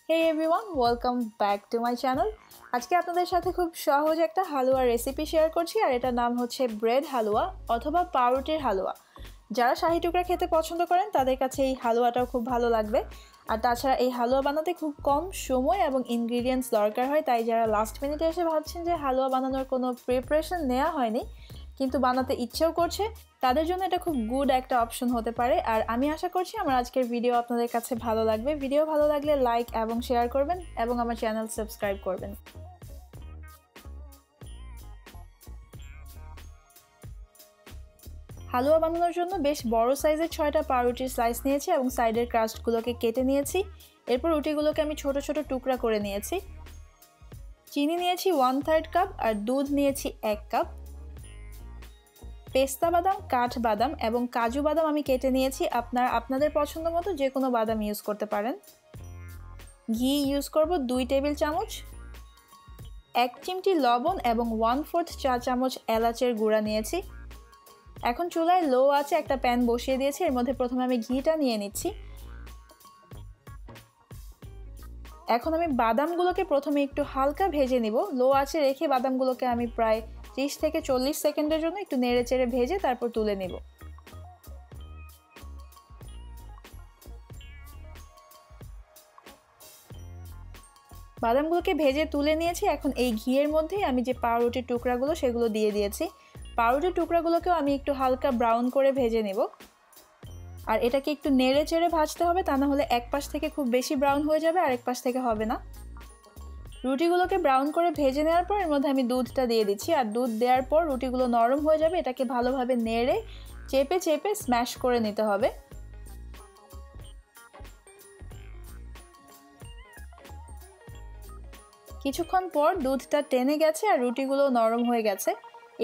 Hey everyone, welcome back to my channel. আজকে আপনাদের সাথে খুব সহজ একটা হালুয়া রেসিপি শেয়ার করছি আর এটার নাম হচ্ছে ব্রেড হালুয়া অথবা পাউরুটির হালুয়া। যারা শাহী টুকরা খেতে পছন্দ করেন তাদের কাছে এই হালুয়াটাও খুব ভালো লাগবে। আর তাছাড়া এই হালুয়া বানাতে খুব কম সময় এবং ইনগ্রিডিয়েন্টস দরকার হয়, তাই যারা লাস্ট মিনিটে এসে ভাবছেন যে হালুয়া বানানোর কোনো প্রিপারেশন নেওয়া হয়নি কিন্তু বানাতে ইচ্ছেও করছে, তাদের জন্য এটা খুব গুড একটা অপশন হতে পারে। আর আমি আশা করছি আমার আজকের ভিডিও আপনাদের কাছে ভালো লাগবে। ভিডিও ভালো লাগলে লাইক এবং শেয়ার করবেন এবং আমার চ্যানেল সাবস্ক্রাইব করবেন। হালুয়া বানানোর জন্য বেশ বড় সাইজের 6টা পাউরুটির স্লাইস নিয়েছি এবং সাইডের ক্রাস্টগুলোকে কেটে নিয়েছি। এরপর রুটিগুলোকে আমি ছোট ছোট টুকরা করে নিয়েছি। চিনি নিয়েছি 1/3 কাপ আর দুধ নিয়েছি 1 কাপ। পেস্তা বাদাম, কাঠবাদাম এবং কাজু বাদাম আমি কেটে নিয়েছি। আপনাদের পছন্দ মতো যে কোনো বাদাম ইউজ করতে পারেন। ঘি ইউজ করব 2 টেবিল চামচ। 1 চিমটি লবণ এবং 1/4 চা চামচ এলাচের গুঁড়া নিয়েছি। এখন চুলায় লো আছে একটা প্যান বসিয়ে দিয়েছি। এর মধ্যে প্রথমে আমি ঘিটা নিয়ে নিচ্ছি। এখন আমি বাদামগুলোকে প্রথমে একটু হালকা ভেজে নিব। লো আছে রেখে বাদামগুলোকে আমি প্রায় 30 থেকে 40 সেকেন্ডের জন্য একটু নেড়েচেড়ে ভেজে তারপর তুলে নেব। বাদামগুলোকে ভেজে তুলে নিয়েছি। এখন এই ঘিয়ের মধ্যেই আমি যে পাউরুটির টুকরাগুলো সেগুলো দিয়ে দিয়েছি। পাউরুটির টুকরাগুলোকেও আমি একটু হালকা ব্রাউন করে ভেজে নেব। আর এটাকে একটু নেড়েচেড়ে ভাজতে হবে, তা না হলে এক পাশ থেকে খুব বেশি ব্রাউন হয়ে যাবে আর এক পাশ থেকে হবে না। রুটিগুলোকে ব্রাউন করে ভেজে নেওয়ার পর এর মধ্যে আমি দুধটা দিয়ে দিচ্ছি। আর দুধ দেওয়ার পর রুটিগুলো নরম হয়ে যাবে। এটাকে ভালোভাবে নেড়ে চেপে চেপে স্ম্যাশ করে নিতে হবে। কিছুক্ষণ পর দুধটা টেনে গেছে আর রুটিগুলো নরম হয়ে গেছে।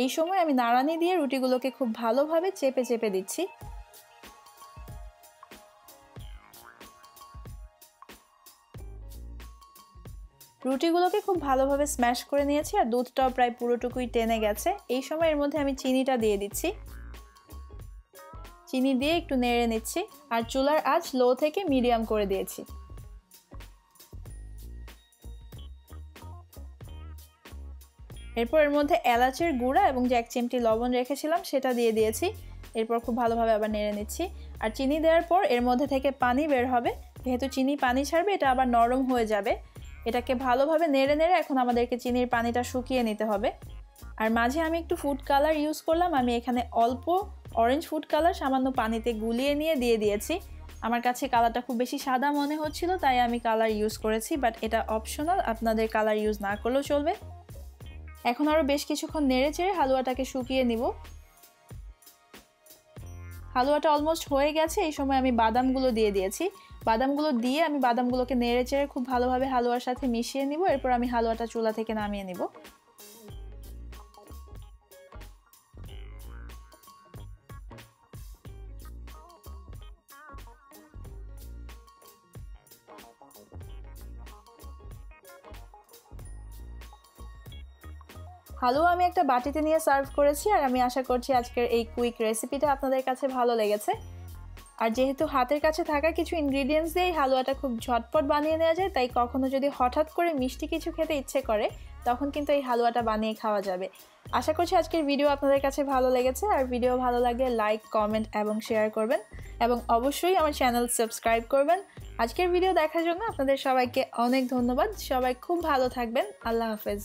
এই সময় আমি নাড়ানি দিয়ে রুটিগুলোকে খুব ভালোভাবে চেপে চেপে দিচ্ছি। রুটিগুলোকে খুব ভালোভাবে স্ম্যাশ করে নিয়েছি আর দুধটাও প্রায় পুরোটুকুই টেনে গেছে। এই সময় এর মধ্যে আমি চিনিটা দিয়ে দিচ্ছি। চিনি দিয়ে একটু নেড়ে নিচ্ছি আর চুলার আঁচ লো থেকে মিডিয়াম করে দিয়েছি। এরপর এর মধ্যে এলাচের গুঁড়া এবং যে 1 চিমটি লবণ রেখেছিলাম সেটা দিয়ে দিয়েছি। এরপর খুব ভালোভাবে আবার নেড়ে নিচ্ছি। আর চিনি দেওয়ার পর এর মধ্যে থেকে পানি বের হবে। যেহেতু চিনি পানি ছাড়বে এটা আবার নরম হয়ে যাবে। এটাকে ভালোভাবে নেড়ে নেড়ে এখন আমাদেরকে চিনির পানিটা শুকিয়ে নিতে হবে। আর মাঝে আমি একটু ফুড কালার ইউজ করলাম। আমি এখানে অল্প অরেঞ্জ ফুড কালার সামান্য পানিতে গুলিয়ে নিয়ে দিয়ে দিয়েছি। আমার কাছে কালারটা খুব বেশি সাদা মনে হচ্ছিল তাই আমি কালার ইউজ করেছি, বাট এটা অপশনাল, আপনাদের কালার ইউজ না করলেও চলবে। এখন আরও বেশ কিছুক্ষণ নেড়ে চেড়ে হালুয়াটাকে শুকিয়ে নিব। হালুয়াটা অলমোস্ট হয়ে গেছে। এই সময় আমি বাদামগুলো দিয়ে দিয়েছি। বাদামগুলো দিয়ে আমি বাদামগুলোকে নেড়ে চেড়ে খুব ভালোভাবে হালুয়ার সাথে মিশিয়ে নিব। এরপর আমি হালুয়াটা চুলা থেকে নামিয়ে নিব। হালুয়া আমি একটা বাটিতে নিয়ে সার্ভ করেছি আর আমি আশা করছি আজকের এই কুইক রেসিপিটা আপনাদের কাছে ভালো লেগেছে। আর যেহেতু হাতের কাছে থাকা কিছু ইনগ্রিডিয়েন্টস দিয়ে হালুয়াটা খুব ঝটপট বানিয়ে নেওয়া যায়, তাই কখনো যদি হঠাৎ করে মিষ্টি কিছু খেতে ইচ্ছে করে তখন কিন্তু এই হালুয়াটা বানিয়ে খাওয়া যাবে। আশা করছি আজকের ভিডিও আপনাদের কাছে ভালো লেগেছে। আর ভিডিও ভালো লাগলে লাইক, কমেন্ট এবং শেয়ার করবেন এবং অবশ্যই আমার চ্যানেল সাবস্ক্রাইব করবেন। আজকের ভিডিও দেখার জন্য আপনাদের সবাইকে অনেক ধন্যবাদ। সবাই খুব ভালো থাকবেন। আল্লাহ হাফেজ।